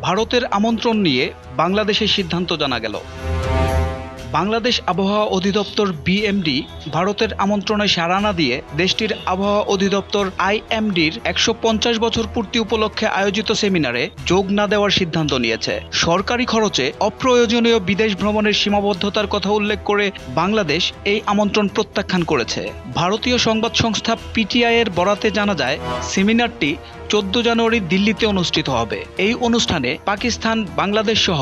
ভারতের আমন্ত্রণ নিয়ে বাংলাদেশের সিদ্ধান্ত জানা গেল। বাংলাদেশ আবহাওয়া অধিদপ্তর বিএমডি ভারতের আমন্ত্রণে সাড়া না দিয়ে দেশটির আবহাওয়া অধিদপ্তর আইএমডির ১৫০ বছর পূর্তি উপলক্ষে আয়োজিত সেমিনারে যোগ না দেওয়ার সিদ্ধান্ত নিয়েছে। সরকারি খরচে অপ্রয়োজনীয় বিদেশ ভ্রমণের সীমাবদ্ধতার কথা উল্লেখ করে বাংলাদেশ এই আমন্ত্রণ প্রত্যাখ্যান করেছে। ভারতীয় সংবাদ সংস্থা পিটিআই এর বরাতে জানা যায়, সেমিনারটি ১৪ জানুয়ারি দিল্লিতে অনুষ্ঠিত হবে। এই অনুষ্ঠানে পাকিস্তান, বাংলাদেশ সহ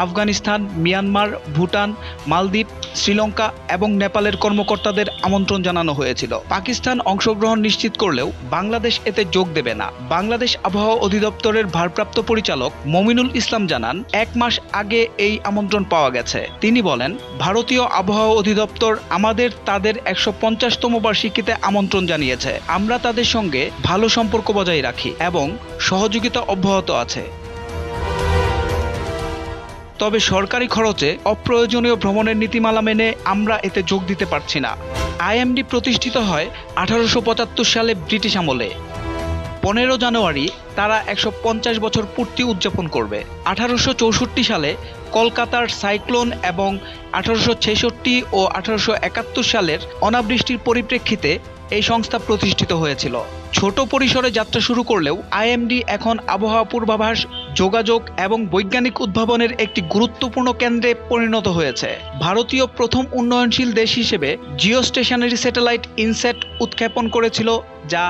আফগানিস্তান, মিয়ানমার, ভুটান, মালদ্বীপ, শ্রীলঙ্কা এবং নেপালের কর্মকর্তাদের আমন্ত্রণ জানানো হয়েছিল। পাকিস্তান অংশগ্রহণ নিশ্চিত করলেও বাংলাদেশ এতে যোগ দেবে না। বাংলাদেশ আবহাওয়া অধিদপ্তরের ভারপ্রাপ্ত পরিচালক মমিনুল ইসলাম জানান, ১ মাস আগে এই আমন্ত্রণ পাওয়া গেছে। তিনি বলেন, ভারতীয় আবহাওয়া অধিদপ্তর আমাদের তাদের ১৫০তম বার্ষিকীতে আমন্ত্রণ জানিয়েছে। আমরা তাদের সঙ্গে ভালো সম্পর্ক বজায় রাখি এবং সহযোগিতা অব্যাহত আছে। তবে সরকারি খরচে অপ্রয়োজনীয় ভ্রমণের নীতিমালা মেনে আমরা এতে যোগ দিতে পারছি না। আইএমডি প্রতিষ্ঠিত হয় ১৮৭৫ সালে ব্রিটিশ আমলে। ১৫ জানুয়ারি তারা ১৫০ বছর পূর্তি উদযাপন করবে। ১৮৬৪ সালে কলকাতার সাইক্লোন এবং ১৮৬৬ ও ১৮৭১ সালের অনাবৃষ্টির পরিপ্রেক্ষিতে এই সংস্থা প্রতিষ্ঠিত হয়েছিল। ছোট পরিসরে যাত্রা শুরু করলেও আইএমডি এখন আবহাওয়া পূর্বাভাস, যোগাযোগ এবং বৈজ্ঞানিক উদ্ভাবনের একটি গুরুত্বপূর্ণ কেন্দ্রে পরিণত হয়েছে। ভারতীয় প্রথম উন্নয়নশীল দেশ হিসেবে জিওস্টেশনারি স্যাটেলাইট ইনস্যাট উৎক্ষেপণ করেছিল, যা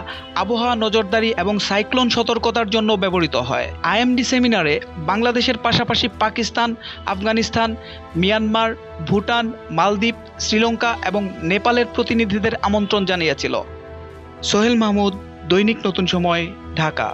আবহাওয়া নজরদারি এবং সাইক্লোন সতর্কতার জন্য ব্যবহৃত হয়। আইএমডি সেমিনারে বাংলাদেশের পাশাপাশি পাকিস্তান, আফগানিস্তান, মিয়ানমার, ভুটান, মালদ্বীপ, শ্রীলঙ্কা এবং নেপালের প্রতিনিধিদের আমন্ত্রণ জানিয়েছিল। সোহেল মাহমুদ, দৈনিক নতুন সময়, ঢাকা।